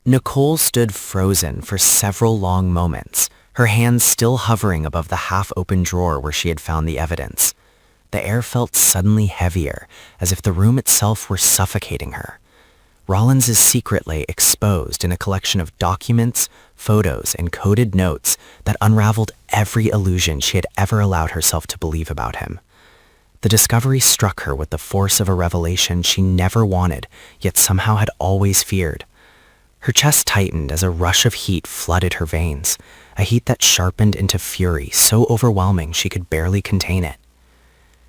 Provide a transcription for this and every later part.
Nicole stood frozen for several long moments, her hands still hovering above the half-open drawer where she had found the evidence. The air felt suddenly heavier, as if the room itself were suffocating her. Rollins' secret lay exposed in a collection of documents, photos, and coded notes that unraveled every illusion she had ever allowed herself to believe about him. The discovery struck her with the force of a revelation she never wanted, yet somehow had always feared. Her chest tightened as a rush of heat flooded her veins, a heat that sharpened into fury so overwhelming she could barely contain it.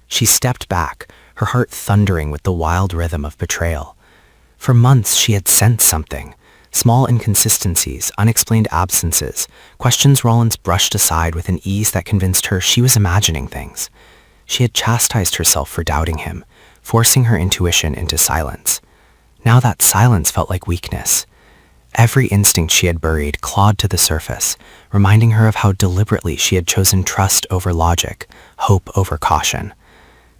She stepped back, her heart thundering with the wild rhythm of betrayal. For months she had sensed something, small inconsistencies, unexplained absences, questions Rollins brushed aside with an ease that convinced her she was imagining things. She had chastised herself for doubting him, forcing her intuition into silence. Now that silence felt like weakness. Every instinct she had buried clawed to the surface, reminding her of how deliberately she had chosen trust over logic, hope over caution.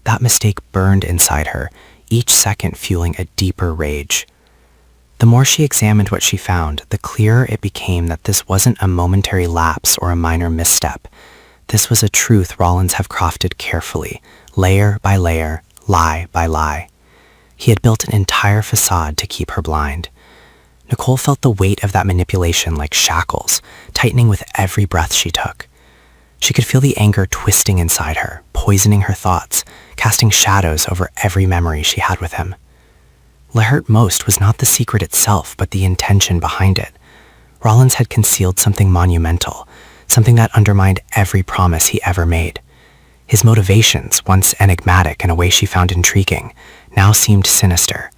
That mistake burned inside her, each second fueling a deeper rage. The more she examined what she found, the clearer it became that this wasn't a momentary lapse or a minor misstep. This was a truth Rollins had crafted carefully, layer by layer, lie by lie. He had built an entire facade to keep her blind. Nicole felt the weight of that manipulation like shackles, tightening with every breath she took. She could feel the anger twisting inside her, poisoning her thoughts, casting shadows over every memory she had with him. What hurt most was not the secret itself, but the intention behind it. Rollins had concealed something monumental, something that undermined every promise he ever made. His motivations, once enigmatic in a way she found intriguing, now seemed sinister.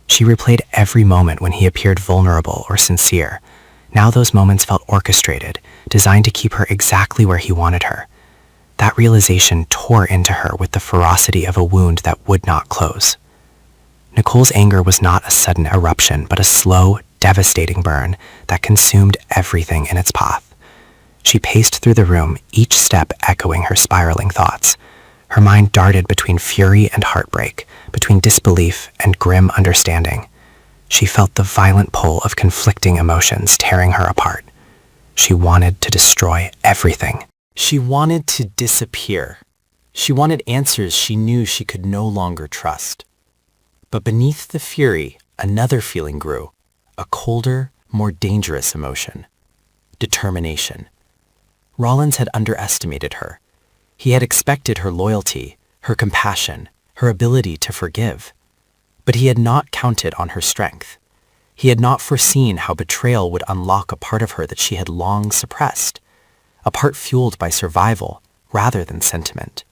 She replayed every moment when he appeared vulnerable or sincere. Now those moments felt orchestrated, designed to keep her exactly where he wanted her. That realization tore into her with the ferocity of a wound that would not close. Nicole's anger was not a sudden eruption, but a slow, devastating burn that consumed everything in its path. She paced through the room, each step echoing her spiraling thoughts. Her mind darted between fury and heartbreak, between disbelief and grim understanding. She felt the violent pull of conflicting emotions tearing her apart. She wanted to destroy everything. She wanted to disappear. She wanted answers she knew she could no longer trust. But beneath the fury, another feeling grew, a colder, more dangerous emotion: determination. Rollins had underestimated her. He had expected her loyalty, her compassion, her ability to forgive. But he had not counted on her strength. He had not foreseen how betrayal would unlock a part of her that she had long suppressed, a part fueled by survival rather than sentiment.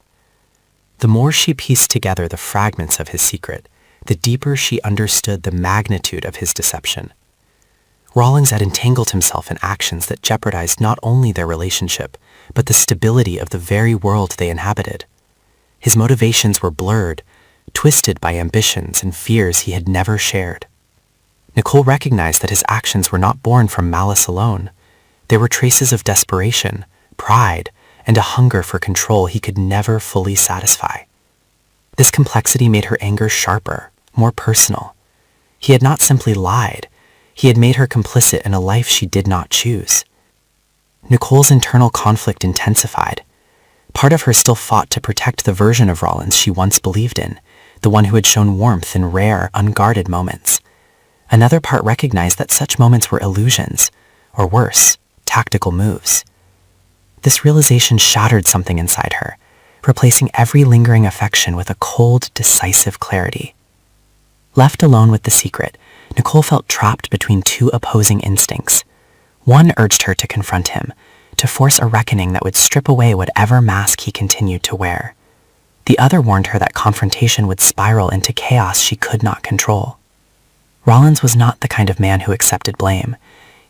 The more she pieced together the fragments of his secret, the deeper she understood the magnitude of his deception. Rollins had entangled himself in actions that jeopardized not only their relationship, but the stability of the very world they inhabited. His motivations were blurred, twisted by ambitions and fears he had never shared. Nicole recognized that his actions were not born from malice alone. They were traces of desperation, pride, and a hunger for control he could never fully satisfy. This complexity made her anger sharper, more personal. He had not simply lied. He had made her complicit in a life she did not choose. Nicole's internal conflict intensified. Part of her still fought to protect the version of Rollins she once believed in, the one who had shown warmth in rare, unguarded moments. Another part recognized that such moments were illusions, or worse, tactical moves. This realization shattered something inside her, replacing every lingering affection with a cold, decisive clarity. Left alone with the secret, Nicole felt trapped between two opposing instincts. One urged her to confront him, to force a reckoning that would strip away whatever mask he continued to wear. The other warned her that confrontation would spiral into chaos she could not control. Rollins was not the kind of man who accepted blame.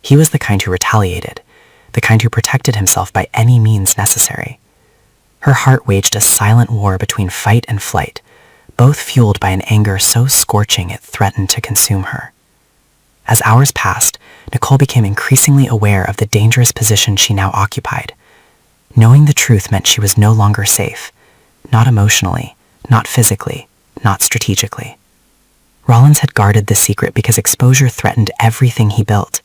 He was the kind who retaliated, the kind who protected himself by any means necessary. Her heart waged a silent war between fight and flight, both fueled by an anger so scorching it threatened to consume her. As hours passed, Nicole became increasingly aware of the dangerous position she now occupied. Knowing the truth meant she was no longer safe, not emotionally, not physically, not strategically. Rollins had guarded the secret because exposure threatened everything he built,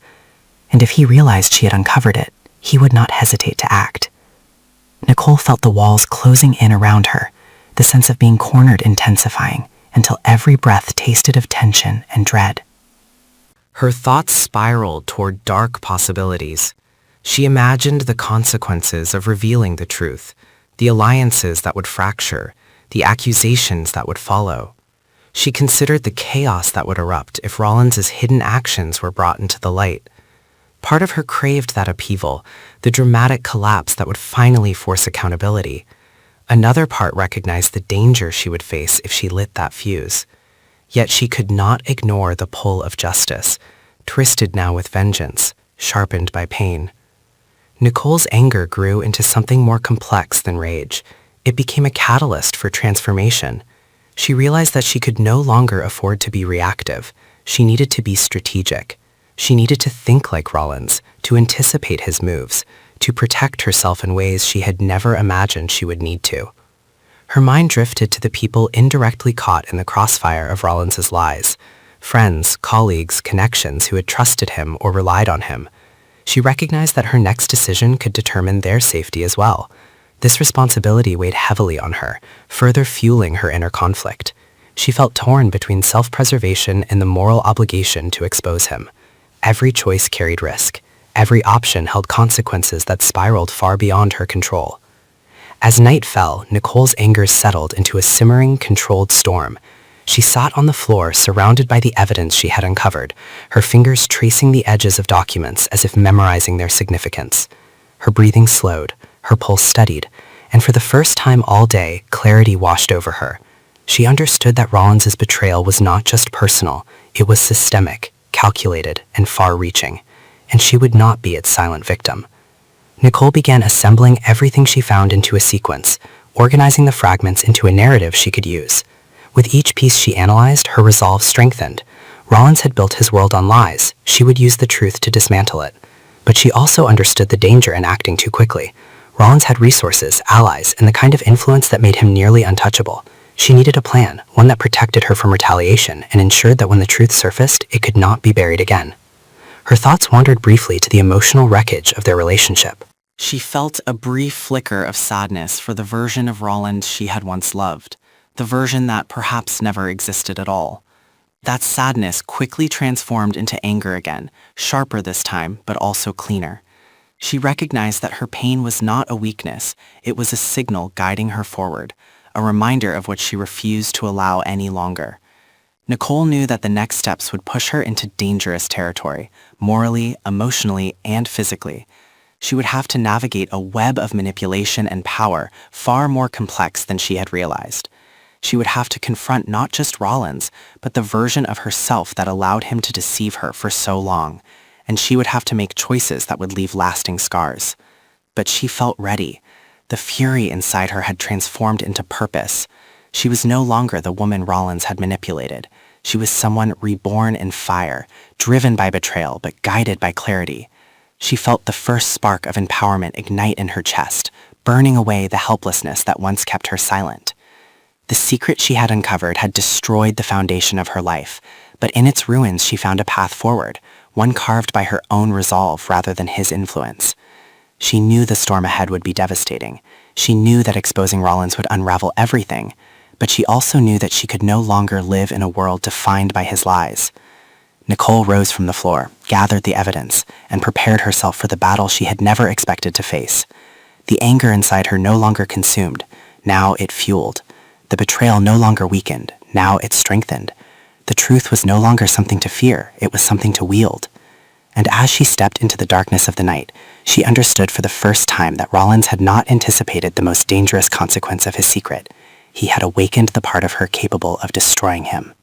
and if he realized she had uncovered it, he would not hesitate to act. Nicole felt the walls closing in around her, the sense of being cornered intensifying, until every breath tasted of tension and dread. Her thoughts spiraled toward dark possibilities. She imagined the consequences of revealing the truth, the alliances that would fracture, the accusations that would follow. She considered the chaos that would erupt if Rollins's hidden actions were brought into the light. Part of her craved that upheaval, the dramatic collapse that would finally force accountability. Another part recognized the danger she would face if she lit that fuse. Yet she could not ignore the pull of justice, twisted now with vengeance, sharpened by pain. Nicole's anger grew into something more complex than rage. It became a catalyst for transformation. She realized that she could no longer afford to be reactive. She needed to be strategic. She needed to think like Rollins, to anticipate his moves, to protect herself in ways she had never imagined she would need to. Her mind drifted to the people indirectly caught in the crossfire of Rollins's lies, friends, colleagues, connections who had trusted him or relied on him. She recognized that her next decision could determine their safety as well. This responsibility weighed heavily on her, further fueling her inner conflict. She felt torn between self-preservation and the moral obligation to expose him. Every choice carried risk. Every option held consequences that spiraled far beyond her control. As night fell, Nicole's anger settled into a simmering, controlled storm. She sat on the floor, surrounded by the evidence she had uncovered, her fingers tracing the edges of documents as if memorizing their significance. Her breathing slowed, her pulse steadied, and for the first time all day, clarity washed over her. She understood that Rollins's betrayal was not just personal, it was systemic, calculated, and far-reaching, and she would not be its silent victim. Nicole began assembling everything she found into a sequence, organizing the fragments into a narrative she could use. With each piece she analyzed, her resolve strengthened. Rollins had built his world on lies. She would use the truth to dismantle it. But she also understood the danger in acting too quickly. Rollins had resources, allies, and the kind of influence that made him nearly untouchable. She needed a plan, one that protected her from retaliation and ensured that when the truth surfaced, it could not be buried again. Her thoughts wandered briefly to the emotional wreckage of their relationship. She felt a brief flicker of sadness for the version of Rollins she had once loved, the version that perhaps never existed at all. That sadness quickly transformed into anger again, sharper this time, but also cleaner. She recognized that her pain was not a weakness, it was a signal guiding her forward, a reminder of what she refused to allow any longer. Nicole knew that the next steps would push her into dangerous territory, morally, emotionally, and physically. She would have to navigate a web of manipulation and power far more complex than she had realized. She would have to confront not just Rollins, but the version of herself that allowed him to deceive her for so long, and she would have to make choices that would leave lasting scars. But she felt ready. The fury inside her had transformed into purpose. She was no longer the woman Rollins had manipulated. She was someone reborn in fire, driven by betrayal, but guided by clarity. She felt the first spark of empowerment ignite in her chest, burning away the helplessness that once kept her silent. The secret she had uncovered had destroyed the foundation of her life, but in its ruins she found a path forward, one carved by her own resolve rather than his influence. She knew the storm ahead would be devastating. She knew that exposing Rollins would unravel everything, but she also knew that she could no longer live in a world defined by his lies. Nicole rose from the floor, gathered the evidence, and prepared herself for the battle she had never expected to face. The anger inside her no longer consumed. Now it fueled. The betrayal no longer weakened. Now it strengthened. The truth was no longer something to fear. It was something to wield. And as she stepped into the darkness of the night, she understood for the first time that Rollins had not anticipated the most dangerous consequence of his secret. He had awakened the part of her capable of destroying him.